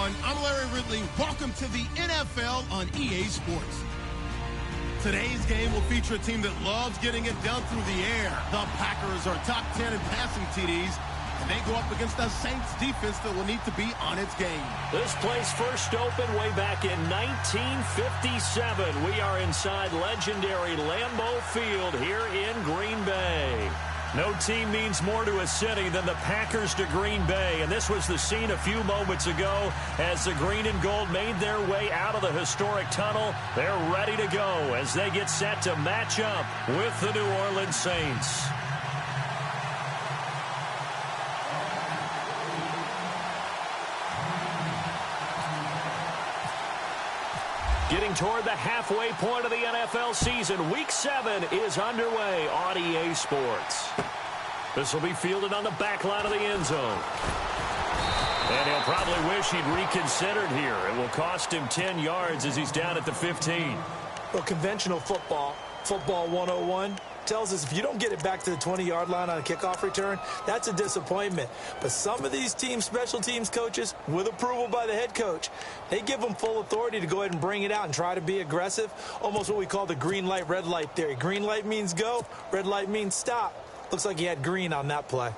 everyone. I'm Larry Ridley. Welcome to the NFL on EA Sports. Today's game will feature a team that loves getting it done through the air. The Packers are top 10 in passing TDs, and they go up against the Saints defense that will need to be on its game. This place first opened way back in 1957. We are inside legendary Lambeau Field here in Green Bay. No team means more to a city than the Packers to Green Bay, and this was the scene a few moments ago as the green and gold made their way out of the historic tunnel. They're ready to go as they get set to match up with the New Orleans Saints. Getting toward the halfway point of the NFL season, Week 7 is underway on EA Sports. This will be fielded on the back line of the end zone. And he'll probably wish he'd reconsidered here. It will cost him 10 yards as he's down at the 15. Well, conventional football 101, tells us if you don't get it back to the 20-yard line on a kickoff return, that's a disappointment. But some of these team special teams coaches, with approval by the head coach, they give them full authority to go ahead and bring it out and try to be aggressive, almost what we call the green light, red light theory. Green light means go, red light means stop. Looks like he had green on that play.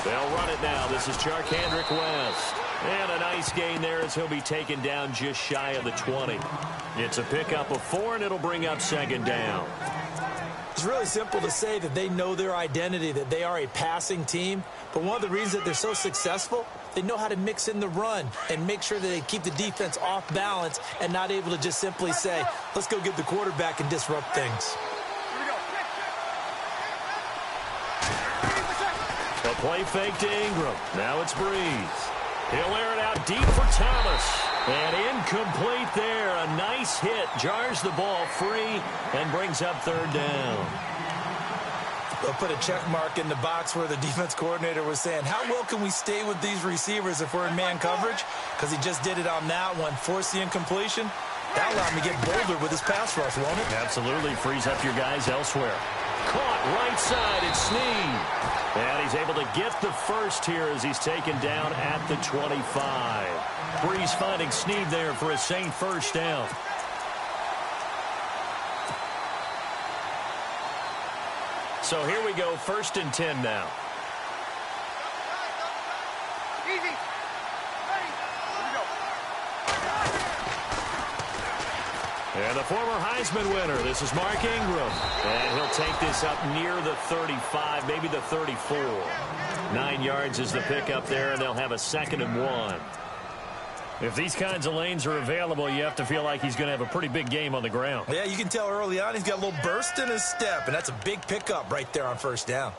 They'll run it now. This is Charkandrick West. And a nice gain there as he'll be taken down just shy of the 20. It's a pickup of 4, and it'll bring up second down. It's really simple to say that they know their identity, that they are a passing team. But one of the reasons that they're so successful, they know how to mix in the run and make sure that they keep the defense off balance and not able to just simply say, let's go get the quarterback and disrupt things. A play fake to Ingram. Now it's Breeze. He'll air it out deep for Thomas. And incomplete there. A nice hit. Jars the ball free and brings up third down. They'll put a check mark in the box where the defense coordinator was saying, how well can we stay with these receivers if we're in man coverage? Because he just did it on that one. Force the incompletion. That allowed him to get bolder with his pass rush, won't it? Absolutely. Frees up your guys elsewhere. Caught right side. It's Snead. And he's able to get the first here as he's taken down at the 25. Breeze finding Snead there for a Saint first down. So here we go, 1st and 10 now. Easy. Ready. Here we go. And the former Heisman winner, this is Mark Ingram. And he'll take this up near the 35, maybe the 34. 9 yards is the pickup there, and they'll have a 2nd and 1. If these kinds of lanes are available, you have to feel like he's going to have a pretty big game on the ground. Yeah, you can tell early on he's got a little burst in his step, and that's a big pickup right there on first down.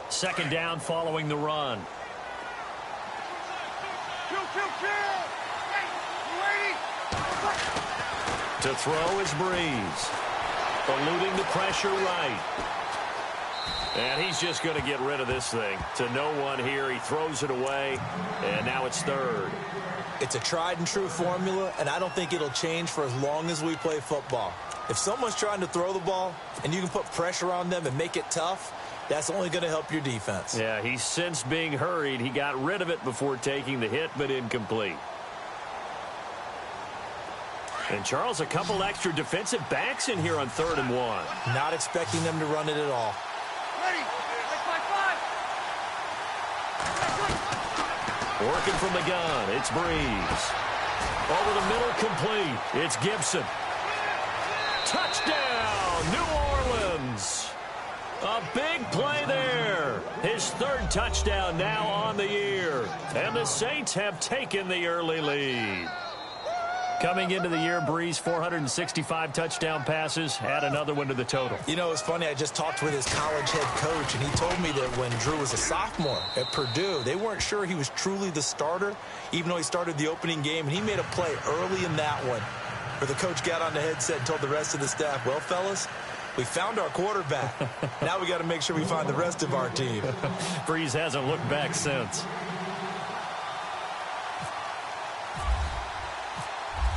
Second down following the run. To throw is Breeze. Eluding the pressure right. And he's just going to get rid of this thing. To no one here. He throws it away, and now it's third. It's a tried-and-true formula, and I don't think it'll change for as long as we play football. If someone's trying to throw the ball, and you can put pressure on them and make it tough, that's only going to help your defense. Yeah, he's since being hurried. He got rid of it before taking the hit, but incomplete. And, Charles, a couple extra defensive backs in here on 3rd and 1. Not expecting them to run it at all. Ready. 5-5. Working from the gun, it's Breeze. Over the middle, complete. It's Gibson. Touchdown, New Orleans. A big play there. His 3rd touchdown now on the year. And the Saints have taken the early lead. Coming into the year, Breeze, 465 touchdown passes. Add another one to the total. You know, it's funny. I just talked with his college head coach, and he told me that when Drew was a sophomore at Purdue, they weren't sure he was truly the starter, even though he started the opening game, and he made a play early in that one. where the coach got on the headset and told the rest of the staff, well, fellas, we found our quarterback. Now we got to make sure we find the rest of our team. Breeze hasn't looked back since.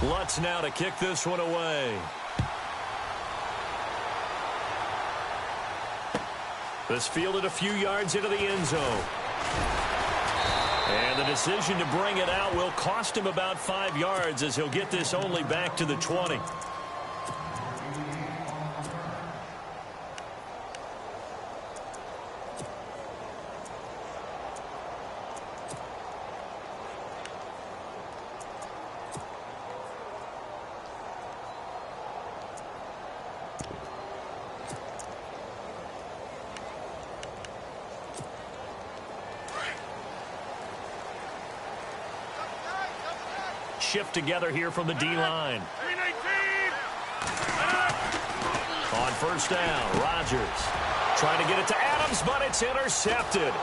Lutz now to kick this one away. This fielded a few yards into the end zone. And the decision to bring it out will cost him about 5 yards as he'll get this only back to the 20. Shift together here from the D-line. On first down, Rodgers trying to get it to Adams, but it's intercepted.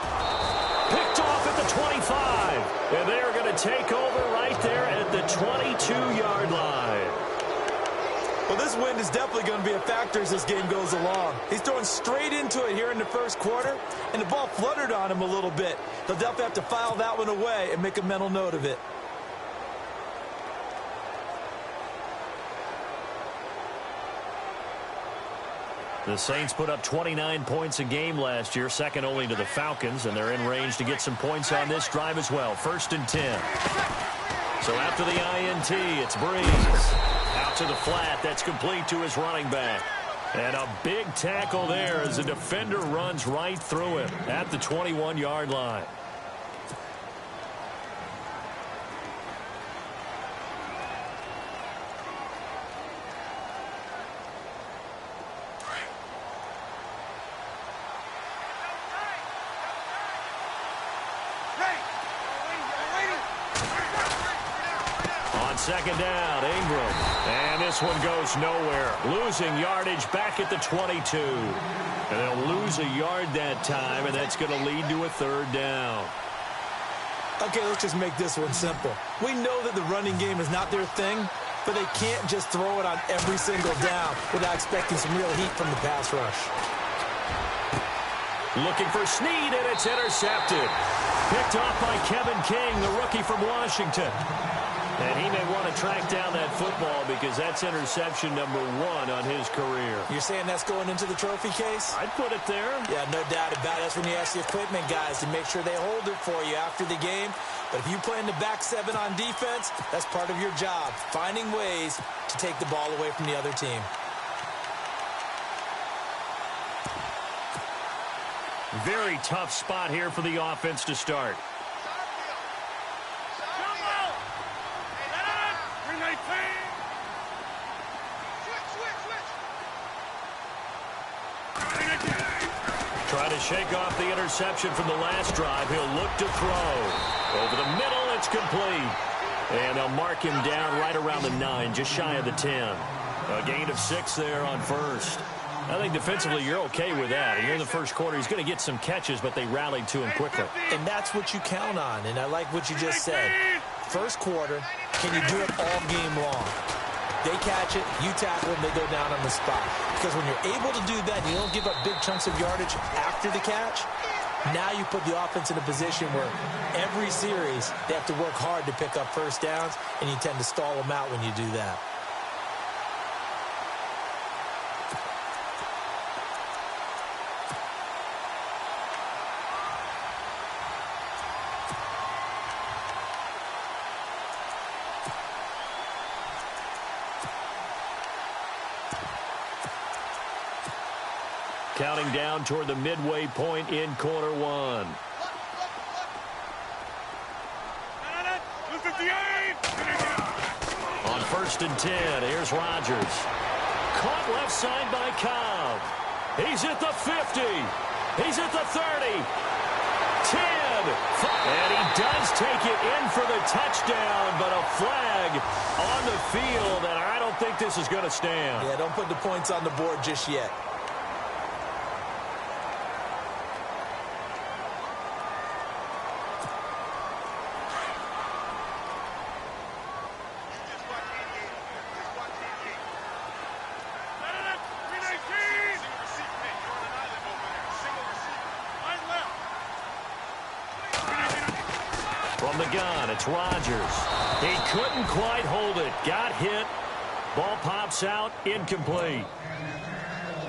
Picked off at the 25. And they're going to take over right there at the 22-yard line. Well, this wind is definitely going to be a factor as this game goes along. He's throwing straight into it here in the first quarter, and the ball fluttered on him a little bit. They'll definitely have to file that one away and make a mental note of it. The Saints put up 29 points a game last year, second only to the Falcons, and they're in range to get some points on this drive as well. 1st and 10. So after the INT, it's Breeze. Out to the flat. That's complete to his running back. And a big tackle there as the defender runs right through him at the 21-yard line. Second down, Ingram. And this one goes nowhere. Losing yardage back at the 22. And they'll lose a yard that time, and that's going to lead to a 3rd down. Okay, let's just make this one simple. We know that the running game is not their thing, but they can't just throw it on every single down without expecting some real heat from the pass rush. Looking for Snead, and it's intercepted. Picked off by Kevin King, the rookie from Washington. And he may want to track down that football because that's interception number 1 on his career. You're saying that's going into the trophy case? I'd put it there. Yeah, no doubt about it. That's when you ask the equipment guys to make sure they hold it for you after the game. But if you play in the back 7 on defense, that's part of your job, finding ways to take the ball away from the other team. Very tough spot here for the offense to start. Trying to shake off the interception from the last drive. He'll look to throw. Over the middle, it's complete. And they'll mark him down right around the 9, just shy of the 10. A gain of 6 there on first. I think defensively you're okay with that. Here in the first quarter, he's going to get some catches, but they rallied to him quickly. And that's what you count on, and I like what you just said. First quarter, can you do it all game long? They catch it, you tackle them, they go down on the spot. Because when you're able to do that, you don't give up big chunks of yardage after the catch, now you put the offense in a position where every series they have to work hard to pick up first downs, and you tend to stall them out when you do that. Counting down toward the midway point in quarter 1. On 1st and 10, here's Rodgers. Caught left side by Cobb. He's at the 50. He's at the 30. 10. And he does take it in for the touchdown, but a flag on the field, and I don't think this is going to stand. Yeah, don't put the points on the board just yet. From the gun, it's Rodgers. He couldn't quite hold it. Got hit. Ball pops out, incomplete.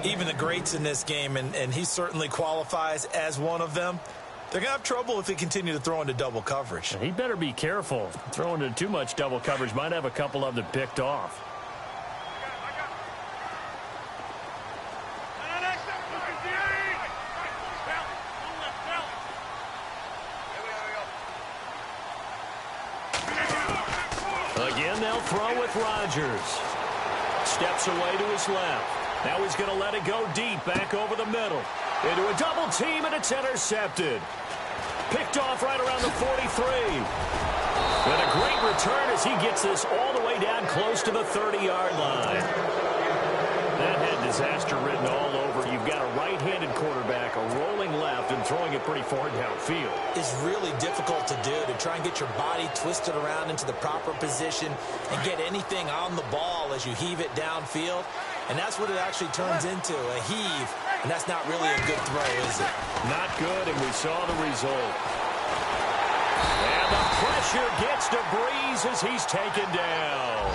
Even the greats in this game, and he certainly qualifies as one of them, they're going to have trouble if they continue to throw into double coverage. He better be careful. Throwing into too much double coverage might have a couple of them picked off. Again, they'll throw with Rodgers. Steps away to his left. Now he's going to let it go deep, back over the middle. Into a double team, and it's intercepted. Picked off right around the 43. And a great return as he gets this all the way down close to the 30-yard line. That had disaster written all over. You've got a right-handed quarterback, a rolling left, and throwing it pretty far downfield. It's really difficult to do, to try and get your body twisted around into the proper position and get anything on the ball as you heave it downfield. And that's what it actually turns into, a heave. And that's not really a good throw, is it? Not good, and we saw the result. And the pressure gets to Breeze as he's taken down.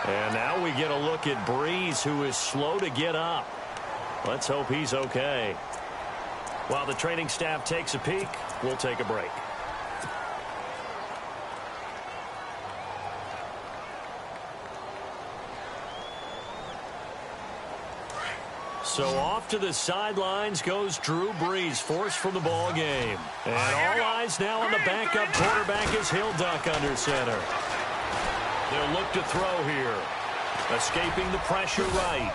And now we get a look at Breeze, who is slow to get up. Let's hope he's okay. While the training staff takes a peek, we'll take a break. So off to the sidelines goes Drew Brees, forced from the ball game. And all eyes now on the backup quarterback as he'll duck under center. They'll look to throw here. Escaping the pressure right.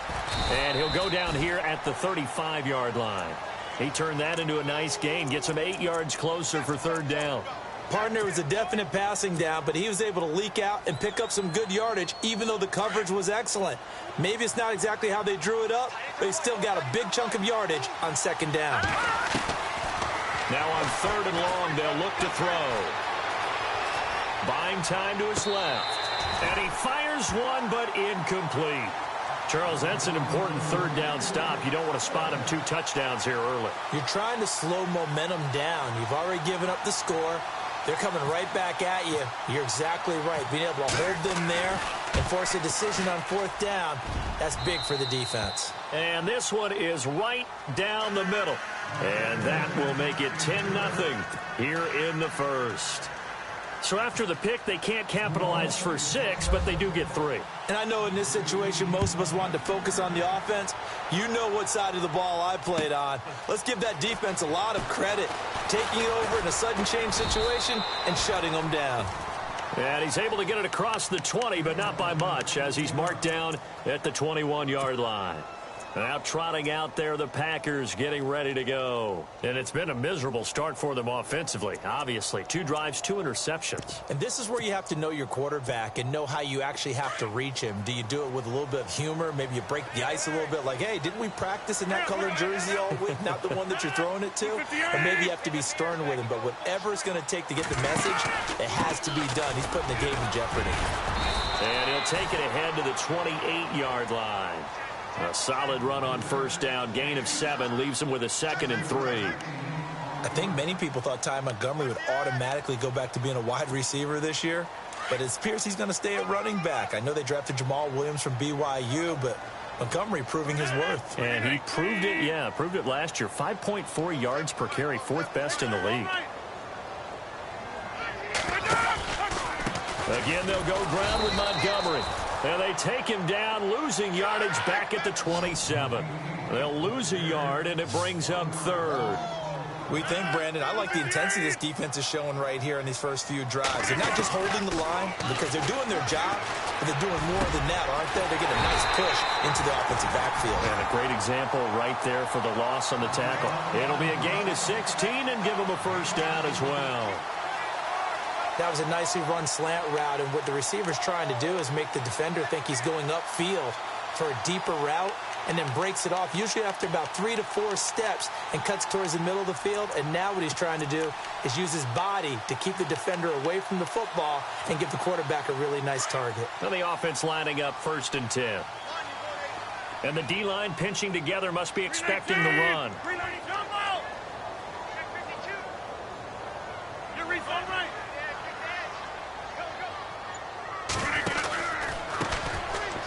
And he'll go down here at the 35-yard line. He turned that into a nice gain, gets him 8 yards closer for third down. Partner was a definite passing down, but he was able to leak out and pick up some good yardage, even though the coverage was excellent. Maybe it's not exactly how they drew it up, but he still got a big chunk of yardage on second down. Now on third and long, they'll look to throw. Buying time to his left. And he fires one, but incomplete. Charles, that's an important third down stop. You don't want to spot him 2 touchdowns here early. You're trying to slow momentum down. You've already given up the score. They're coming right back at you. You're exactly right. Being able to hold them there and force a decision on fourth down, that's big for the defense. And this one is right down the middle. And that will make it 10-0 here in the first. So after the pick, they can't capitalize for 6, but they do get 3. And I know in this situation, most of us wanted to focus on the offense. You know what side of the ball I played on. Let's give that defense a lot of credit. Taking it over in a sudden change situation and shutting them down. And he's able to get it across the 20, but not by much, as he's marked down at the 21-yard line. Now trotting out there, the Packers getting ready to go. And it's been a miserable start for them offensively, obviously. 2 drives, 2 interceptions. And this is where you have to know your quarterback and know how you actually have to reach him. Do you do it with a little bit of humor? Maybe you break the ice a little bit like, hey, didn't we practice in that colored jersey all week? Not the one that you're throwing it to? Or maybe you have to be stern with him. But whatever it's going to take to get the message, it has to be done. He's putting the game in jeopardy. And he'll take it ahead to the 28-yard line. A solid run on first down. Gain of 7 leaves him with a 2nd and 3. I think many people thought Ty Montgomery would automatically go back to being a wide receiver this year. But it appears he's going to stay at running back. I know they drafted Jamal Williams from BYU, but Montgomery proving his worth. And he proved it, proved it last year. 5.4 yards per carry, 4th best in the league. Again, they'll go ground with Montgomery. And they take him down, losing yardage back at the 27. They'll lose a yard, and it brings up third. We think, Brandon, I like the intensity this defense is showing right here in these first few drives. They're not just holding the line because they're doing their job, but they're doing more than that, aren't they? They're getting a nice push into the offensive backfield. And a great example right there for the loss on the tackle. It'll be a gain of 16 and give them a first down as well. That was a nicely run slant route, and what the receiver's trying to do is make the defender think he's going upfield for a deeper route and then breaks it off, usually after about 3 to 4 steps, and cuts towards the middle of the field. And now what he's trying to do is use his body to keep the defender away from the football and give the quarterback a really nice target. And the offense lining up 1st and 10. And the D-line pinching together, must be expecting the run.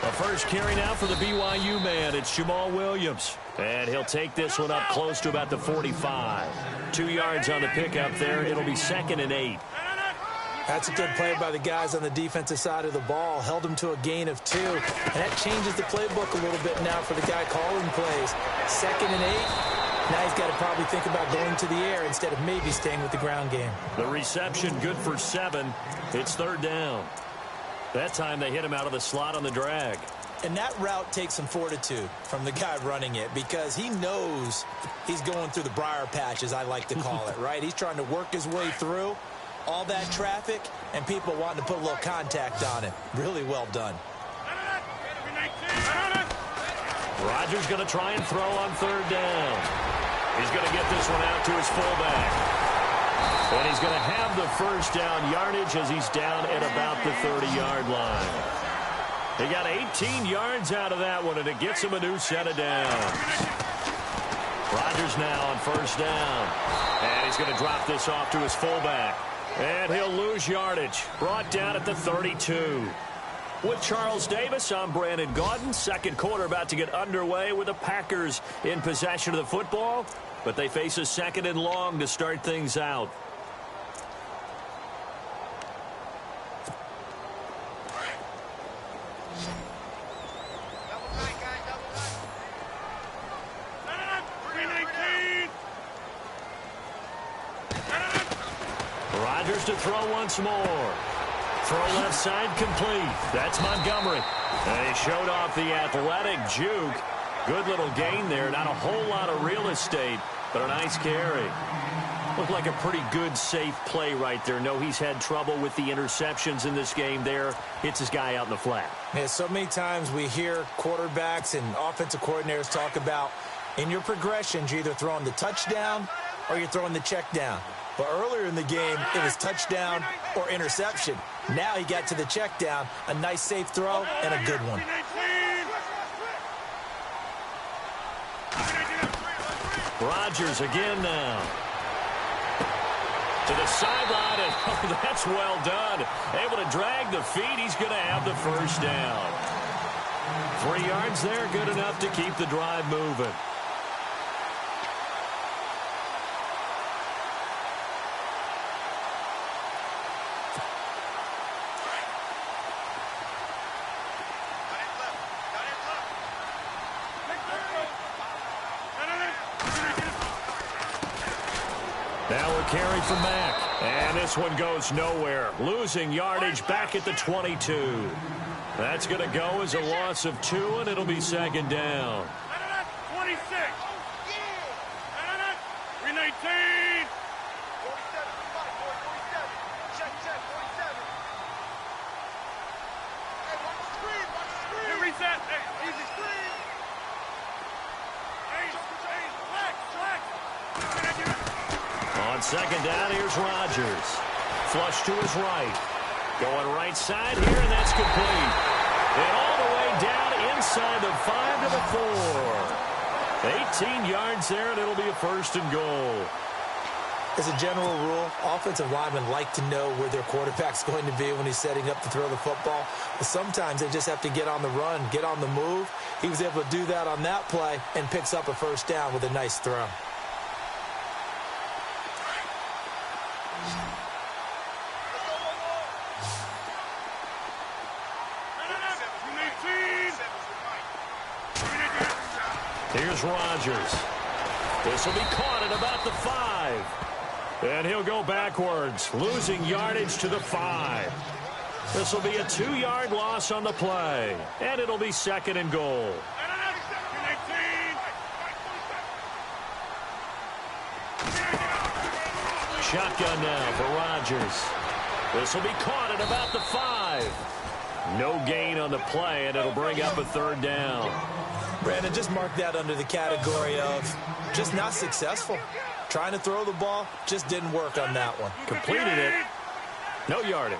The first carry now for the BYU man. It's Jamal Williams. And he'll take this one up close to about the 45. 2 yards on the pickup there. It'll be 2nd and 8. That's a good play by the guys on the defensive side of the ball. Held him to a gain of 2. And that changes the playbook a little bit now for the guy calling plays. 2nd and 8. Now he's got to probably think about going to the air instead of maybe staying with the ground game. The reception good for 7. It's 3rd down. That time they hit him out of the slot on the drag. And that route takes some fortitude from the guy running it because he knows he's going through the briar patch, as I like to call it, right? He's trying to work his way through all that traffic and people wanting to put a little contact on it. Really well done. Rodgers going to try and throw on 3rd down. He's going to get this one out to his fullback. And he's going to have the first down yardage as he's down at about the 30-yard line. They got 18 yards out of that one, and it gets him a new set of downs. Rodgers now on 1st down. And he's going to drop this off to his fullback. And he'll lose yardage. Brought down at the 32. With Charles Davis, I'm Brandon Gaudin. Second quarter about to get underway with the Packers in possession of the football. But they face a 2nd and long to start things out. Rodgers to throw once more. Throw left side complete. That's Montgomery. And he showed off the athletic juke. Good little gain there. Not a whole lot of real estate, but a nice carry. Looked like a pretty good, safe play right there. No, he's had trouble with the interceptions in this game there. Hits his guy out in the flat. Yeah, so many times we hear quarterbacks and offensive coordinators talk about in your progressions, you're either throwing the touchdown or you're throwing the check down. But earlier in the game, it was touchdown or interception. Now he got to the check down, a nice safe throw, and a good one. Rodgers again now. To the sideline, and oh, that's well done. Able to drag the feet. He's going to have the first down. 3 yards there, good enough to keep the drive moving. Now a carry from Mack. And this one goes nowhere. Losing yardage back at the 22. That's going to go as a loss of 2, and it'll be 2nd down. 26. 319. 47. Check, 47. Hey, watch the screen. Hey, reset. Hey, easy screen. Hey, flex. On 2nd down, here's Rodgers. Flush to his right. Going right side here, and that's complete. And all the way down inside the 5 to the 4. 18 yards there, and it'll be a 1st and goal. As a general rule, offensive linemen like to know where their quarterback's going to be when he's setting up to throw the football. But sometimes they just have to get on the run, get on the move. He was able to do that on that play and picks up a 1st down with a nice throw. Here's Rodgers. This will be caught at about the 5. And he'll go backwards, losing yardage to the 5. This will be a 2-yard loss on the play. And it'll be 2nd and goal. Shotgun now for Rodgers. This will be caught at about the 5. No gain on the play, and it'll bring up a 3rd down. Brandon, just mark that under the category of just not successful. Trying to throw the ball, just didn't work on that one. Completed it. No yardage.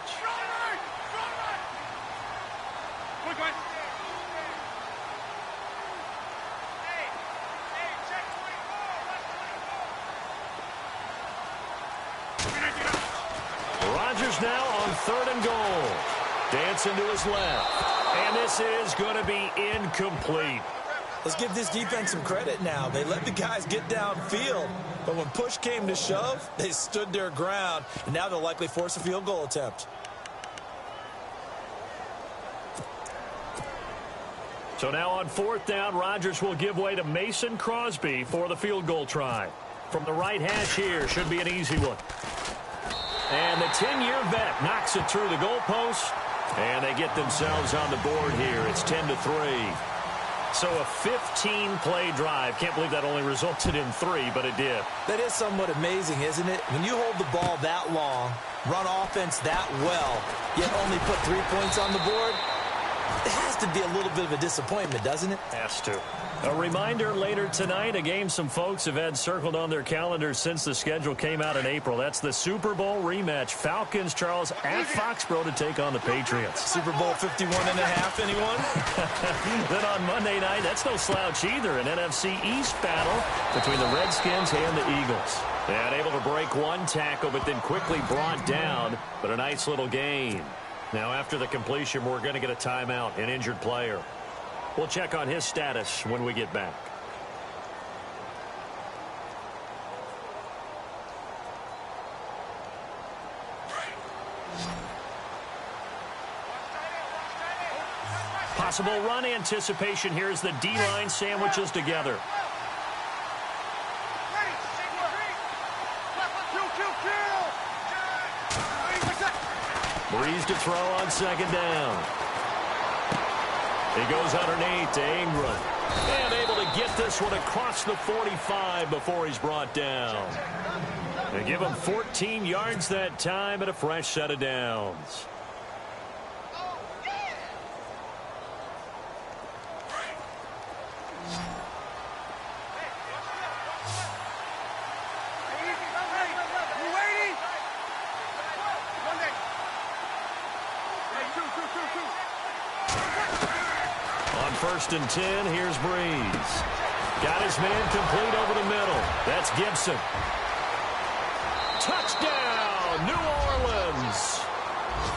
Rodgers now on 3rd and goal. Dancing to his left. And this is going to be incomplete. Let's give this defense some credit now. They let the guys get downfield. But when push came to shove, they stood their ground. And now they'll likely force a field goal attempt. So now on 4th down, Rodgers will give way to Mason Crosby for the field goal try. From the right hash here, should be an easy one. And the 10-year vet knocks it through the goalpost. And they get themselves on the board here. It's 10-3. So a 15-play drive. Can't believe that only resulted in 3, but it did. That is somewhat amazing, isn't it? When you hold the ball that long, run offense that well, yet only put 3 points on the board, it has to be a little bit of a disappointment, doesn't it? Has to. A reminder later tonight, a game some folks have had circled on their calendars since the schedule came out in April. That's the Super Bowl rematch. Falcons, Charles, at Foxborough to take on the Patriots. Super Bowl 51 and a half, anyone? Then on Monday night, that's no slouch either. An NFC East battle between the Redskins and the Eagles. And able to break one tackle, but then quickly brought down. But a nice little gain. Now, after the completion, we're going to get a timeout, an injured player. We'll check on his status when we get back. Possible run anticipation here as the D-line sandwiches together. Breeze to throw on 2nd down. He goes underneath to Ingram. And able to get this one across the 45 before he's brought down. They give him 14 yards that time and a fresh set of downs. On 1st and 10, here's Breeze. Got his man complete over the middle. That's Gibson. Touchdown, New Orleans.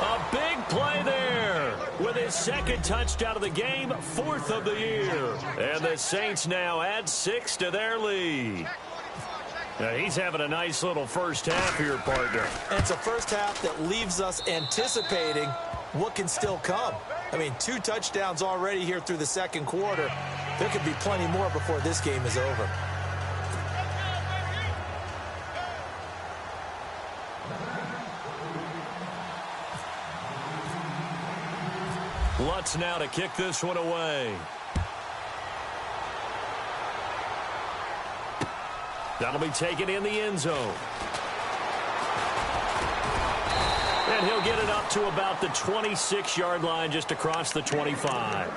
A big play there with his 2nd touchdown of the game, 4th of the year. And the Saints now add 6 to their lead. Now he's having a nice little first half here, partner. And it's a first half that leaves us anticipating what can still come. I mean, 2 touchdowns already here through the 2nd quarter. There could be plenty more before this game is over. Lutz now to kick this one away. That'll be taken in the end zone. And he'll get it up to about the 26-yard line, just across the 25.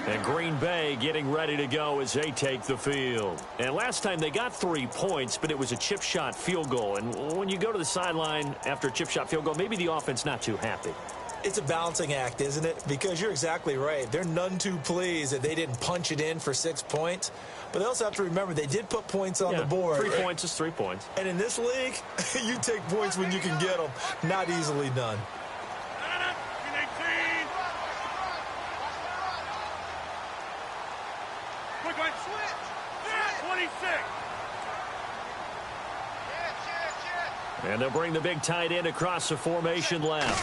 And Green Bay getting ready to go as they take the field. And last time they got 3 points, but it was a chip shot field goal. And when you go to the sideline after a chip shot field goal, maybe the offense not too happy. It's a balancing act, isn't it? Because you're exactly right. They're none too pleased that they didn't punch it in for 6 points. But they also have to remember they did put points on the board. 3 points is 3 points. And in this league, you take points when you can get them. Not easily done. And they'll bring the big tight end across the formation left.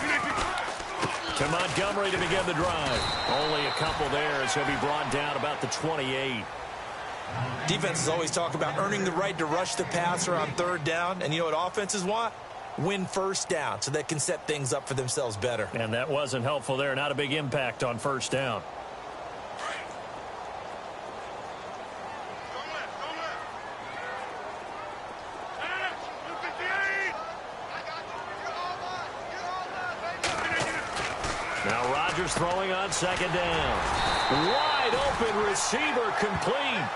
To Montgomery to begin the drive. Only a couple there as he'll be brought down about the 28. Defenses always talk about earning the right to rush the passer on 3rd down. And you know what offenses want? Win 1st down so they can set things up for themselves better. And that wasn't helpful there. Not a big impact on 1st down. Now Rodgers throwing on 2nd down. Wide open receiver complete.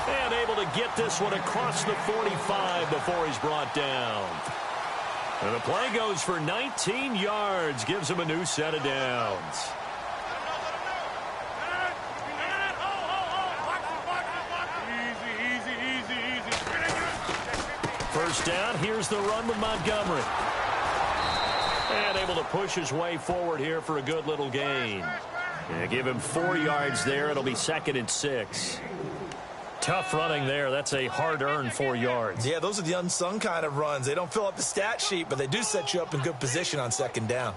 And able to get this one across the 45 before he's brought down. And the play goes for 19 yards. Gives him a new set of downs. First down, here's the run with Montgomery. And able to push his way forward here for a good little gain. Yeah, give him 4 yards there. It'll be 2nd and 6. Tough running there. That's a hard-earned 4 yards. Yeah, those are the unsung kind of runs. They don't fill up the stat sheet, but they do set you up in good position on 2nd down.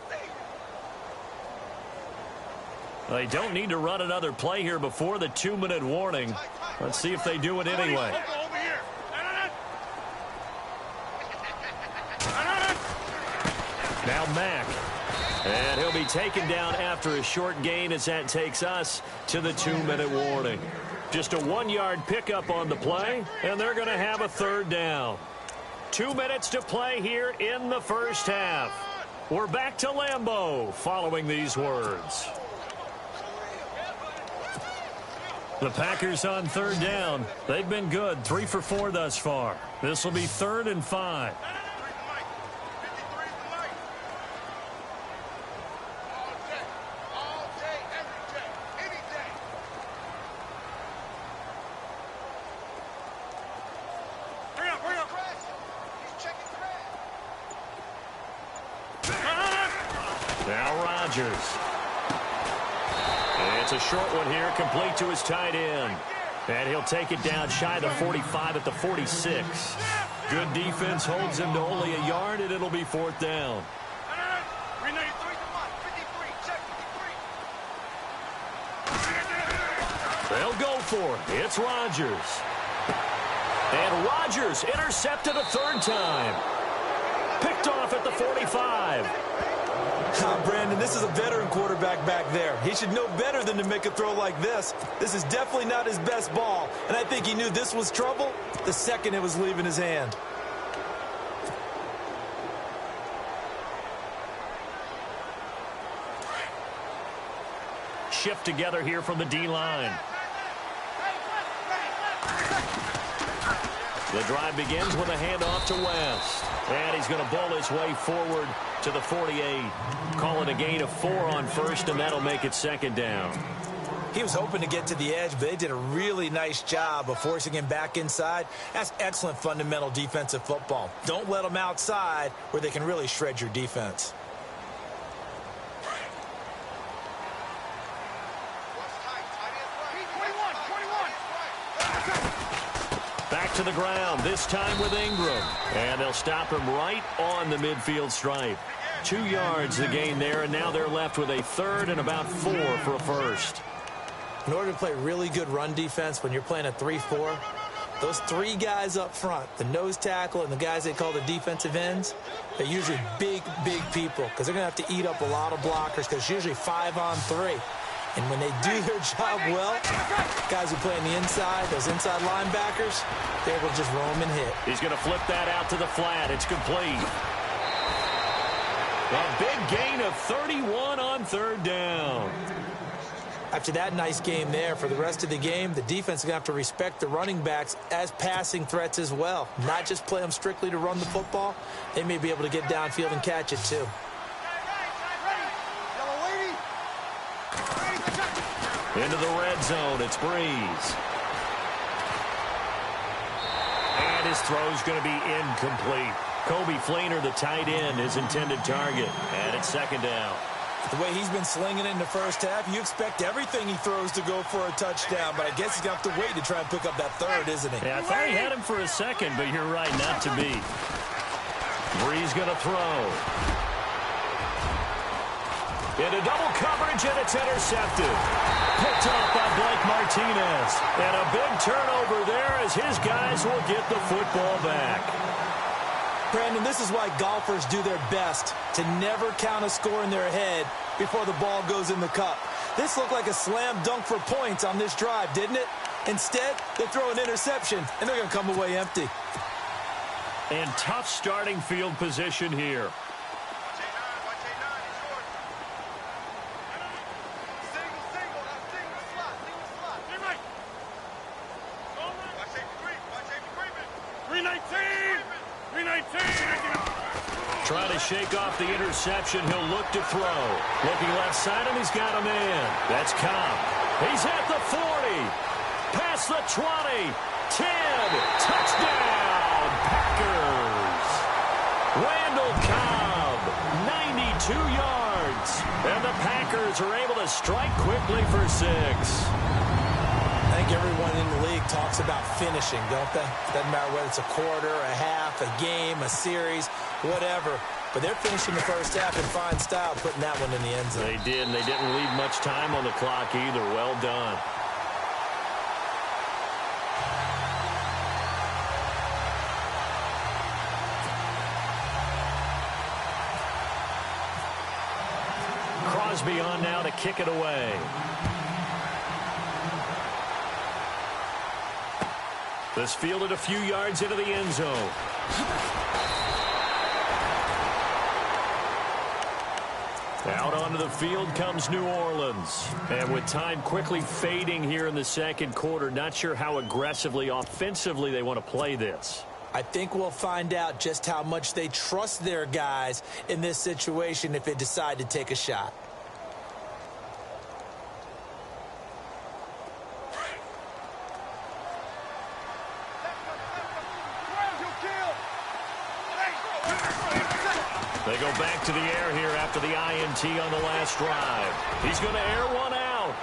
They don't need to run another play here before the 2-minute warning. Let's see if they do it anyway. Now Mack. And he'll be taken down after a short gain as that takes us to the 2-minute warning. Just a 1-yard pickup on the play, and they're going to have a 3rd down. 2 minutes to play here in the first half. We're back to Lambeau following these words. The Packers on 3rd down. They've been good, 3 for 4 thus far. This will be 3rd and 5. It's a short one here, complete to his tight end. And he'll take it down shy of the 45 at the 46. Good defense holds him to only a yard, and it'll be 4th down. They'll go for it. It's Rodgers. And Rodgers intercepted a 3rd time. Picked off at the 45. Brandon, this is a veteran quarterback back there. He should know better than to make a throw like this. This is definitely not his best ball, and I think he knew this was trouble the second it was leaving his hand. Shift together here from the D-line. The drive begins with a handoff to West. And he's going to bowl his way forward to the 48. Call it a gain of 4 on 1st, and that'll make it 2nd down. He was hoping to get to the edge, but they did a really nice job of forcing him back inside. That's excellent fundamental defensive football. Don't let them outside where they can really shred your defense. To the ground, this time with Ingram. And they'll stop him right on the midfield stripe. 2 yards the gain there, and now they're left with a 3rd and about 4 for a 1st. In order to play really good run defense when you're playing a 3-4, those 3 guys up front, the nose tackle and the guys they call the defensive ends, they're usually big people because they're going to have to eat up a lot of blockers because it's usually 5 on 3. And when they do their job well, guys who play on the inside, those inside linebackers, they're able to just roam and hit. He's going to flip that out to the flat. It's complete. A big gain of 31 on 3rd down. After that nice game there, for the rest of the game, the defense is going to have to respect the running backs as passing threats as well. Not just play them strictly to run the football. They may be able to get downfield and catch it too. Into the red zone, it's Breeze. And his throw's going to be incomplete. Kobe Fleener, the tight end, his intended target. And it's 2nd down. The way he's been slinging it in the first half, you expect everything he throws to go for a touchdown, but I guess he's going to have to wait to try and pick up that 3rd, isn't he? Yeah, I thought he had him for a second, but you're right, not to be. Breeze going to throw. Into double coverage, and it's intercepted. Picked off by Blake Martinez. And a big turnover there as his guys will get the football back. Brandon, this is why golfers do their best to never count a score in their head before the ball goes in the cup. This looked like a slam dunk for points on this drive, didn't it? Instead, they throw an interception, and they're going to come away empty. And tough starting field position here. Trying to shake off the interception. He'll look to throw. Looking left side, and he's got a man. That's Cobb. He's at the 40. Past the 20. 10. Touchdown, Packers. Randall Cobb, 2 yards. And the Packers are able to strike quickly for 6. I think everyone in the league talks about finishing, don't they? Doesn't matter whether it's a quarter, a half, a game, a series, whatever. But they're finishing the first half in fine style, putting that one in the end zone. They did, and they didn't leave much time on the clock either. Well done. Crosby on now to kick it away. This fielded a few yards into the end zone. Out onto the field comes New Orleans. And with time quickly fading here in the second quarter, not sure how aggressively, offensively they want to play this. I think we'll find out just how much they trust their guys in this situation if they decide to take a shot. They go back to the air here after the INT on the last drive. He's going to air one out.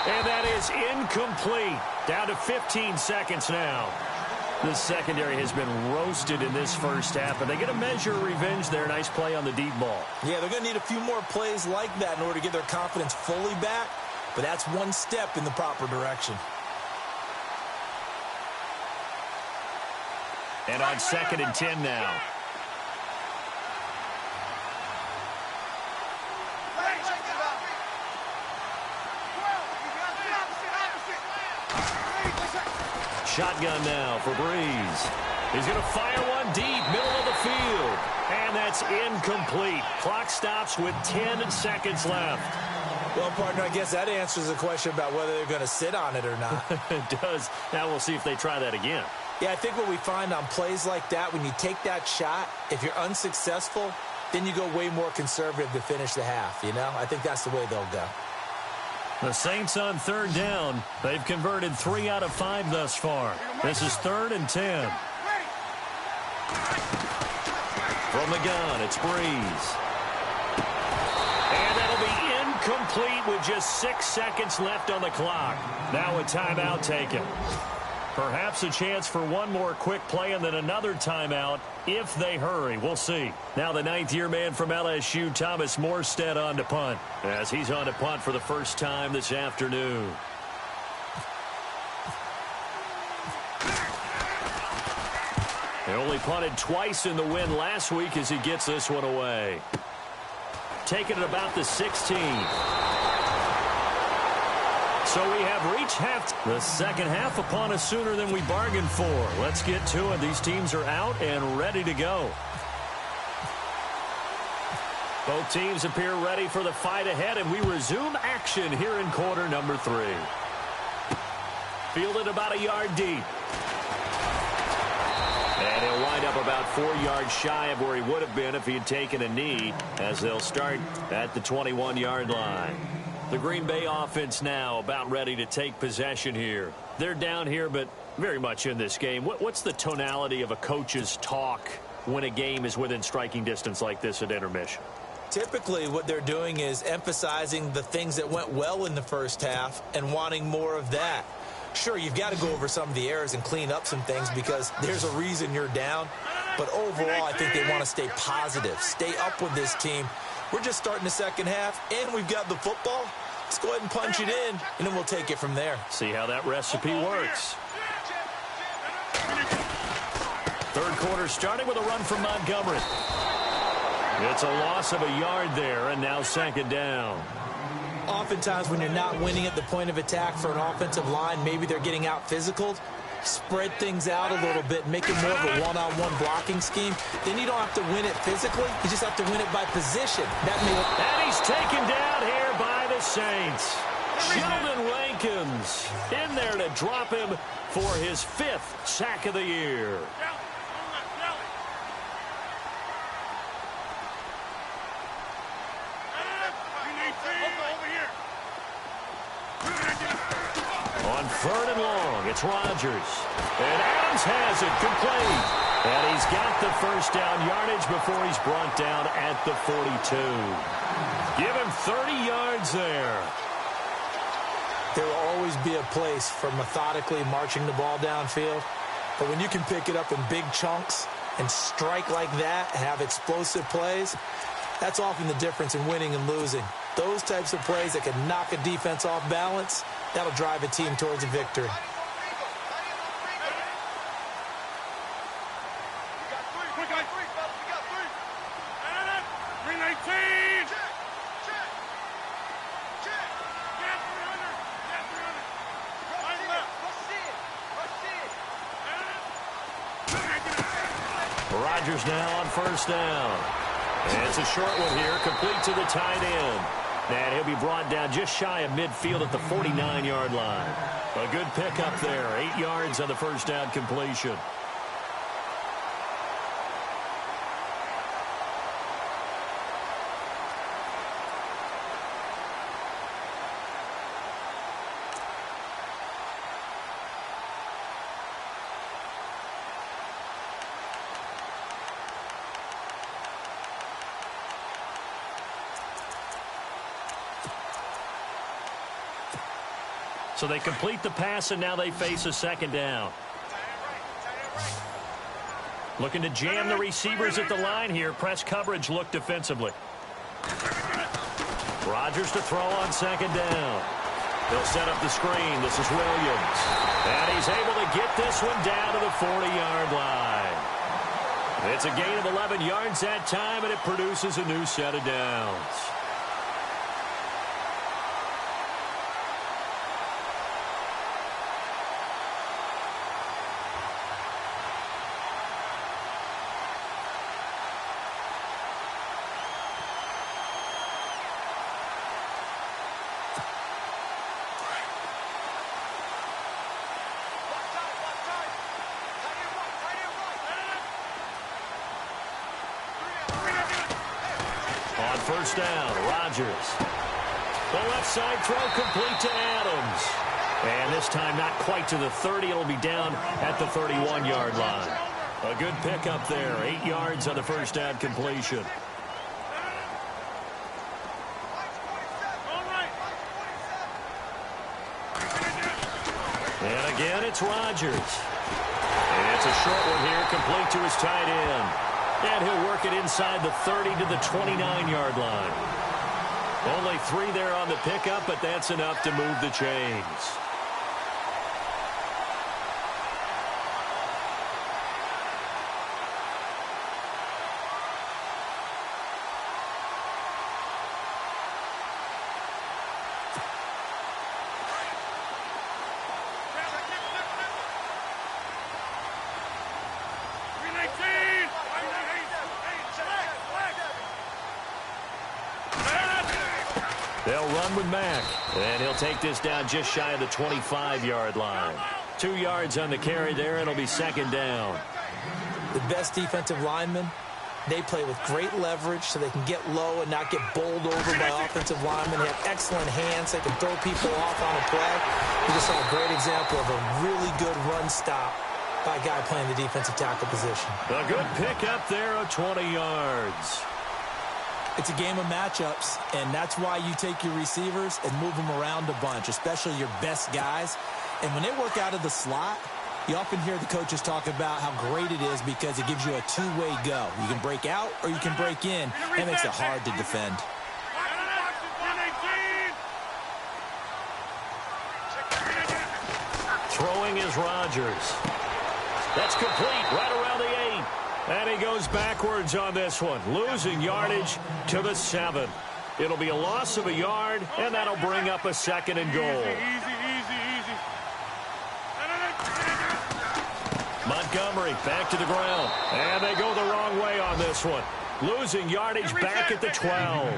And that is incomplete. Down to 15 seconds now. The secondary has been roasted in this first half, but they get a measure of revenge there. Nice play on the deep ball. Yeah, they're going to need a few more plays like that in order to get their confidence fully back, but that's one step in the proper direction. And on 2nd and 10 now. Shotgun now for Breeze. He's going to fire one deep, middle of the field. And that's incomplete. Clock stops with 10 seconds left. Well, partner, I guess that answers the question about whether they're going to sit on it or not. It does. Now we'll see if they try that again. Yeah, I think what we find on plays like that, when you take that shot, if you're unsuccessful, then you go way more conservative to finish the half, you know? I think that's the way they'll go. The Saints on 3rd down. They've converted 3 out of 5 thus far. This is 3rd and 10. From the gun, it's Breeze. And that'll be incomplete with just 6 seconds left on the clock. Now a timeout taken. Perhaps a chance for one more quick play and then another timeout if they hurry. We'll see. Now the 9th-year man from LSU, Thomas Morstead, on to punt, as he's on to punt for the first time this afternoon. He only punted twice in the win last week as he gets this one away. Taking it about the 16. So we have reached the second half upon us sooner than we bargained for. Let's get to it. These teams are out and ready to go. Both teams appear ready for the fight ahead, and we resume action here in quarter number 3. Fielded about a yard deep. And he'll wind up about 4 yards shy of where he would have been if he had taken a knee, as they'll start at the 21-yard line. The Green Bay offense now about ready to take possession here. They're down here, but very much in this game. What's the tonality of a coach's talk when a game is within striking distance like this at intermission? Typically, what they're doing is emphasizing the things that went well in the first half and wanting more of that. Sure, you've got to go over some of the errors and clean up some things because there's a reason you're down. But overall, I think they want to stay positive, stay up with this team. We're just starting the second half, and we've got the football. Let's go ahead and punch it in, and then we'll take it from there. See how that recipe works. Third quarter starting with a run from Montgomery. It's a loss of a yard there, and now 2nd down. Oftentimes when you're not winning at the point of attack for an offensive line, maybe they're getting out physical. Spread things out a little bit, make it more of a one-on-one blocking scheme. Then you don't have to win it physically. You just have to win it by position. And he's taken down here by the Saints. Sheldon Rankins in there to drop him for his 5th sack of the year. On 3rd and long, it's Rodgers. And Adams has it complete. And he's got the first down yardage before he's brought down at the 42. Give him 30 yards there. There will always be a place for methodically marching the ball downfield. But when you can pick it up in big chunks and strike like that, have explosive plays, that's often the difference in winning and losing. Those types of plays that can knock a defense off balance, that'll drive a team towards a victory. Rodgers now on 1st down. And it's a short one here, complete to the tight end. And he'll be brought down just shy of midfield at the 49-yard line. A good pickup there, 8 yards on the 1st down completion. So they complete the pass, and now they face a 2nd down. Looking to jam the receivers at the line here. Press coverage look defensively. Rodgers to throw on 2nd down. They'll set up the screen. This is Williams. And he's able to get this one down to the 40-yard line. It's a gain of 11 yards that time, and it produces a new set of downs. On 1st down, Rodgers. The left side throw complete to Adams. And this time not quite to the 30. It'll be down at the 31-yard line. A good pickup there. 8 yards on the 1st down completion. And again, it's Rodgers. And it's a short one here, complete to his tight end. And he'll work it inside the 30 to the 29-yard line. Only 3 there on the pickup, but that's enough to move the chains. They'll run with Mack, and he'll take this down just shy of the 25-yard line. 2 yards on the carry there, and it'll be 2nd down. The best defensive linemen, they play with great leverage so they can get low and not get bowled over by offensive linemen. They have excellent hands. They can throw people off on a play. We just saw a great example of a really good run stop by a guy playing the defensive tackle position. A good pickup there of 20 yards. It's a game of matchups, and that's why you take your receivers and move them around a bunch, especially your best guys. And when they work out of the slot, you often hear the coaches talk about how great it is because it gives you a two-way go. You can break out or you can break in. That makes it hard to defend. Throwing is Rodgers. That's complete right around the 8. And he goes backwards on this one, losing yardage to the 7. It'll be a loss of a yard, and that'll bring up a 2nd and goal. Easy. Montgomery back to the ground, and they go the wrong way on this one, losing yardage back at the 12.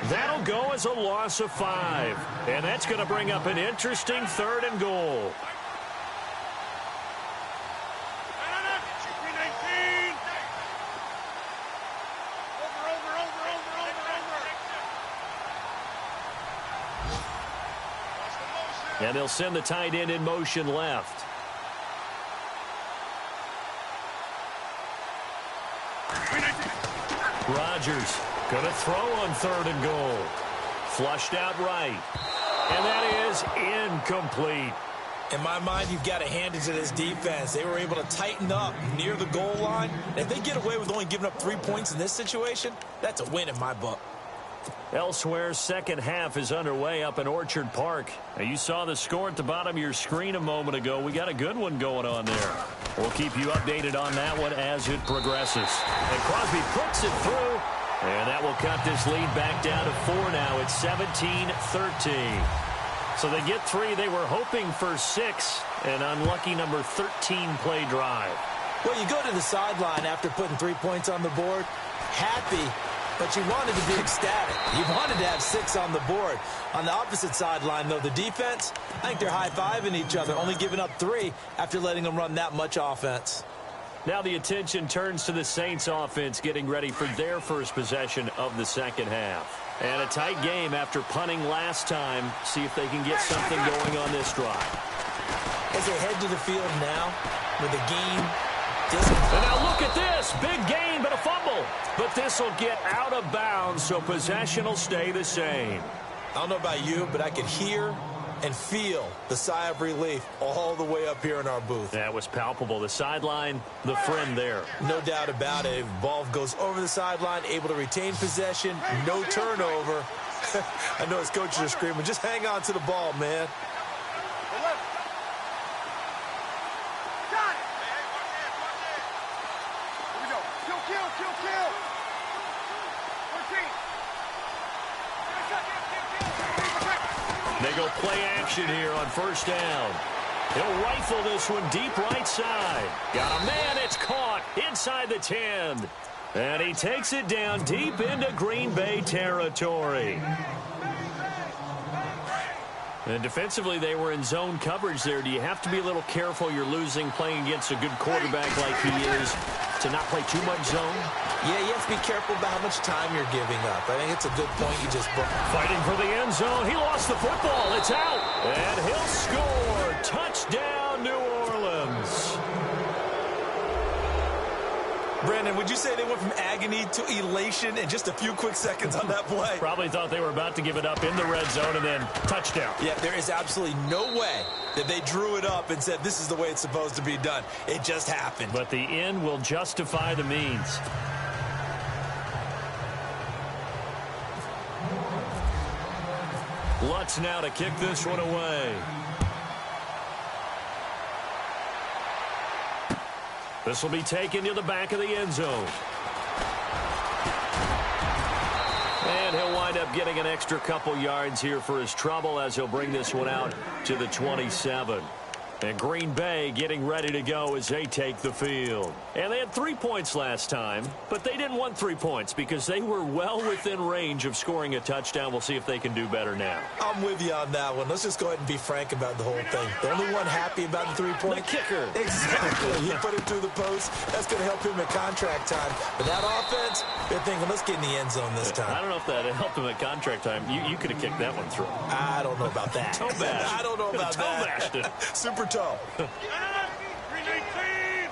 That'll go as a loss of 5, and that's going to bring up an interesting 3rd and goal. And they'll send the tight end in motion left. Rodgers going to throw on 3rd and goal. Flushed out right. And that is incomplete. In my mind, you've got to hand it to this defense. They were able to tighten up near the goal line. If they get away with only giving up 3 points in this situation, that's a win in my book. Elsewhere, second half is underway up in Orchard Park. Now, you saw the score at the bottom of your screen a moment ago. We got a good one going on there. We'll keep you updated on that one as it progresses. And Crosby puts it through, and that will cut this lead back down to 4 now. It's 17-13. So they get 3. They were hoping for 6. An unlucky number 13 play drive. Well, you go to the sideline after putting 3 points on the board, happy, but you wanted to be ecstatic. You wanted to have 6 on the board. On the opposite sideline, though, the defense, I think they're high-fiving each other, only giving up 3 after letting them run that much offense. Now the attention turns to the Saints offense getting ready for their first possession of the second half. And a tight game after punting last time. See if they can get something going on this drive. As they head to the field now with a game. And now look at this. Big gain, but a fumble. But this will get out of bounds, so possession will stay the same. I don't know about you, but I could hear and feel the sigh of relief all the way up here in our booth. That was palpable. The sideline, the friend there. No doubt about it. Ball goes over the sideline, able to retain possession, no turnover. I know his coaches are screaming, just hang on to the ball, man. Got it. Here we go. Kill. 14. They go play action here on first down. He'll rifle this one deep right side. Got a man, it's caught inside the 10. And he takes it down deep into Green Bay territory. And defensively, they were in zone coverage there. Do you have to be a little careful? You're losing playing against a good quarterback like he is to not play too much zone? Yeah, you have to be careful about how much time you're giving up. I think it's a good point you just brought. Fighting for the end zone. He lost the football. It's out. And he'll score. Touchdown, New Orleans. Brandon, would you say they went from agony to elation in just a few quick seconds on that play? Probably thought they were about to give it up in the red zone and then touchdown. Yeah, there is absolutely no way that they drew it up and said this is the way it's supposed to be done. It just happened. But the end will justify the means. Lutz now to kick this one away. This will be taken to the back of the end zone. And he'll wind up getting an extra couple yards here for his trouble as he'll bring this one out to the 27. And Green Bay getting ready to go as they take the field. And they had 3 points last time, but they didn't want 3 points because they were well within range of scoring a touchdown. We'll see if they can do better now. I'm with you on that one. Let's just go ahead and be frank about the whole thing. The only one happy about the 3 point. The kicker. Exactly. He put it through the post. That's going to help him at contract time. But that offense, they're thinking, let's get in the end zone this time. I don't know if that helped him at contract time. You could have kicked that one through. I don't know about that. Toe bash. I don't know about Toe that. bashed it. Super toe. 319.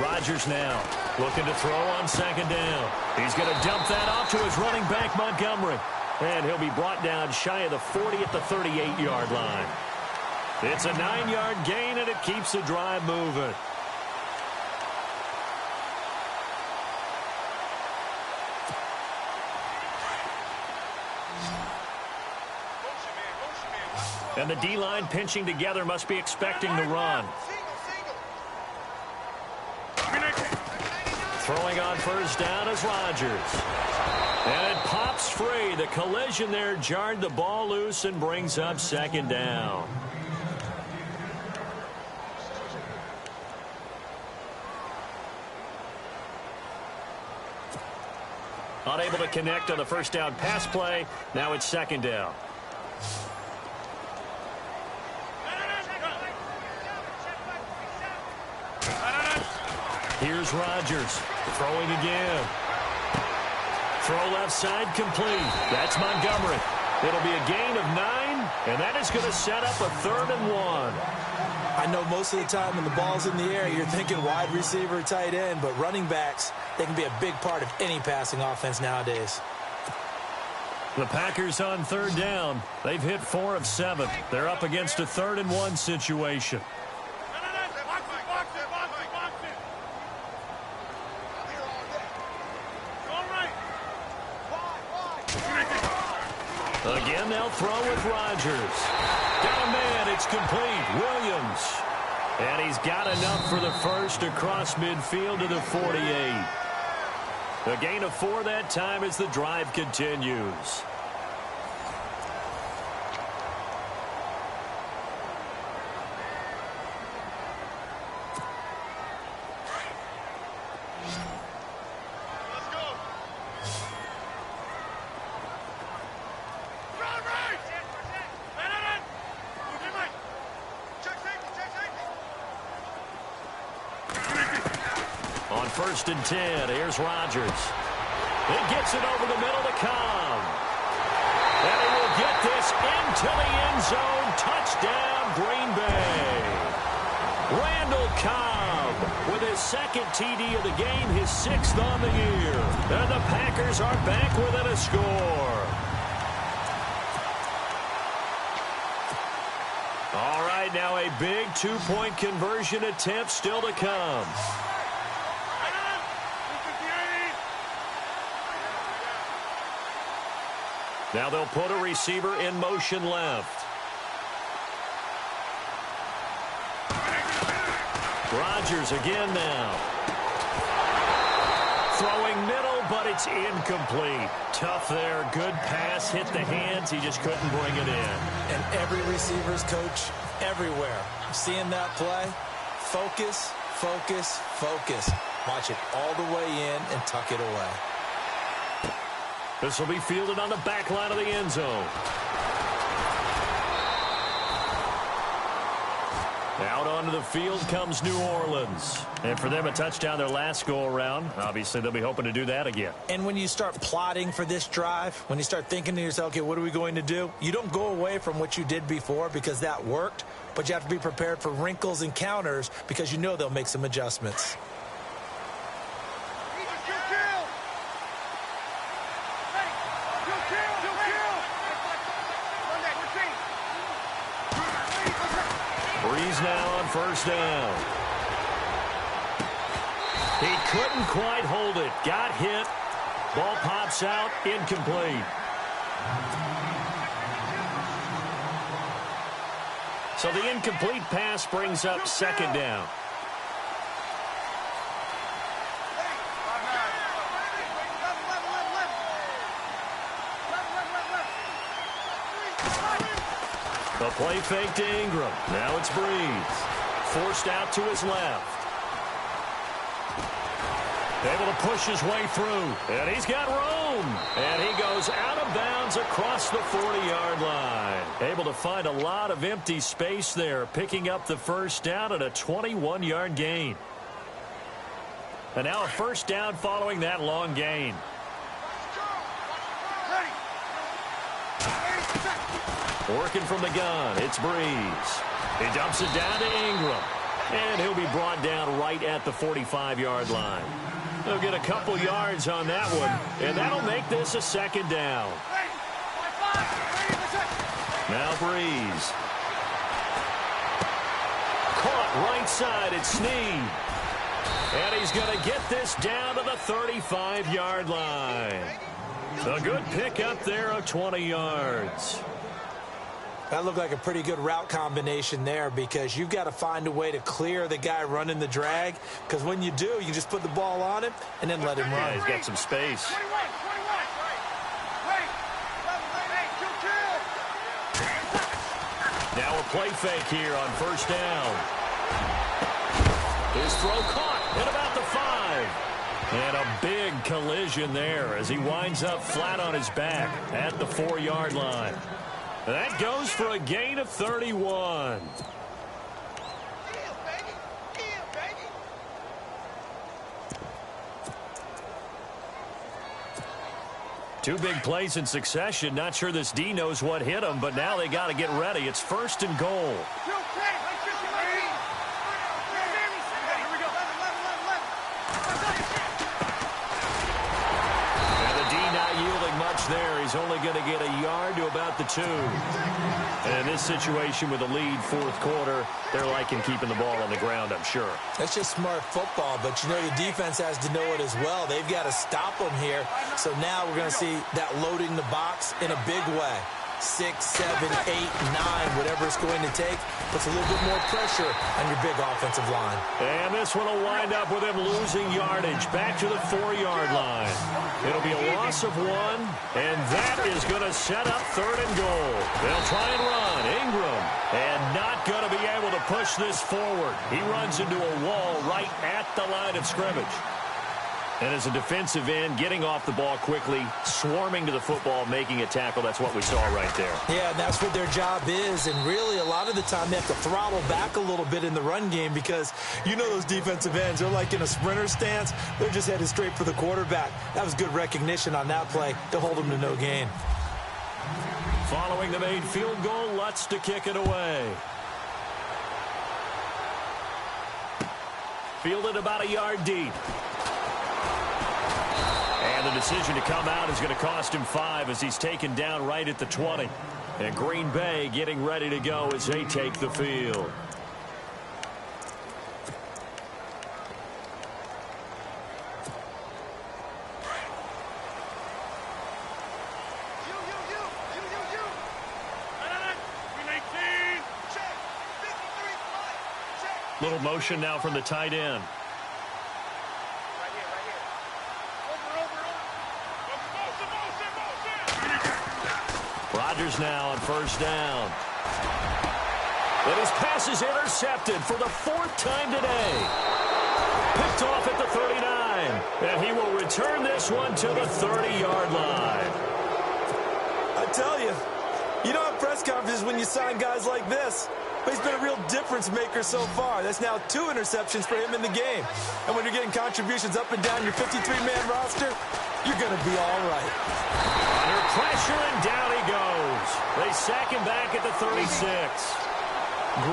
Rodgers now looking to throw on second down. He's going to dump that off to his running back, Montgomery. And he'll be brought down shy of the 40 at the 38-yard line. It's a 9-yard gain, and it keeps the drive moving. And the D-line pinching together must be expecting the run. Throwing on first down is Rodgers. And it pops free. The collision there jarred the ball loose and brings up second down. Unable to connect on the first down pass play. Now it's second down. Here's Rodgers throwing again. Throw left side complete. That's Montgomery. It'll be a gain of 9, and that is going to set up a 3rd and 1. I know most of the time when the ball's in the air, you're thinking wide receiver, tight end, but running backs, they can be a big part of any passing offense nowadays. The Packers on 3rd down. They've hit 4 of 7. They're up against a 3rd and 1 situation. Again, they'll throw with Rodgers. Got a man. It's complete. Williams. And he's got enough for the first across midfield to the 48. A gain of 4 that time as the drive continues. On 1st and 10, here's Rodgers. He gets it over the middle to Cobb. And he will get this into the end zone. Touchdown, Green Bay. Randall Cobb with his 2nd TD of the game, his 6th on the year. And the Packers are back within a score. All right, now a big 2-point conversion attempt still to come. Now they'll put a receiver in motion left. Rodgers again now. Throwing middle, but it's incomplete. Tough there. Good pass. Hit the hands. He just couldn't bring it in. And every receiver's coach everywhere. Seeing that play, focus, focus, focus. Watch it all the way in and tuck it away. This will be fielded on the back line of the end zone. Out onto the field comes New Orleans. And for them, a touchdown their last go-around. Obviously, they'll be hoping to do that again. And when you start plotting for this drive, when you start thinking to yourself, okay, what are we going to do? You don't go away from what you did before because that worked, but you have to be prepared for wrinkles and counters because you know they'll make some adjustments. Breeze now on 1st down. He couldn't quite hold it. Got hit. Ball pops out. Incomplete. So the incomplete pass brings up 2nd down. The play fake to Ingram. Now it's Breeze. Forced out to his left. Able to push his way through. And he's got room. And he goes out of bounds across the 40-yard line. Able to find a lot of empty space there, picking up the 1st down at a 21-yard gain. And now a 1st down following that long gain. Working from the gun, it's Breeze. He dumps it down to Ingram. And he'll be brought down right at the 45-yard line. They'll get a couple yards on that one, and that'll make this a 2nd down. Now Breeze. Caught right side, it's Snead. And he's going to get this down to the 35-yard line. A good pickup there of 20 yards. That looked like a pretty good route combination there because you've got to find a way to clear the guy running the drag because when you do, you just put the ball on him and then let him run. Yeah, he's got some space. Now a play fake here on 1st down. His throw caught at about the 5. And a big collision there as he winds up flat on his back at the 4-yard line. That goes for a gain of 31. Two big plays in succession. Not sure this D knows what hit him, but now they got to get ready. It's 1st and goal. And the D not yielding much there. He's only going to get a yard to about the 2. And in this situation with a lead 4th quarter, they're liking keeping the ball on the ground, I'm sure. That's just smart football, but you know the defense has to know it as well. They've got to stop them here. So now we're going to see that loading the box in a big way. 6, 7, 8, 9, whatever it's going to take, puts a little bit more pressure on your big offensive line. And this one will wind up with him losing yardage back to the 4-yard line. It'll be a loss of 1, and that is going to set up 3rd and goal. They'll try and run. Ingram, and not going to be able to push this forward. He runs into a wall right at the line of scrimmage. And as a defensive end, getting off the ball quickly, swarming to the football, making a tackle, that's what we saw right there. Yeah, and that's what their job is. And really, a lot of the time, they have to throttle back a little bit in the run game because you know those defensive ends, they're like in a sprinter stance. They're just headed straight for the quarterback. That was good recognition on that play to hold them to no gain. Following the made field goal, Lutz to kick it away. Fielded about a yard deep. And the decision to come out is going to cost him 5 as he's taken down right at the 20. And Green Bay getting ready to go as they take the field. Little motion now from the tight end. Rodgers now on 1st down. And his pass is intercepted for the 4th time today. Picked off at the 39. And he will return this one to the 30-yard line. I tell you, you don't have press conferences when you sign guys like this. But he's been a real difference maker so far. That's now 2 interceptions for him in the game. And when you're getting contributions up and down your 53-man roster, you're going to be all right. Under pressure, and down he goes. They sack him back at the 36.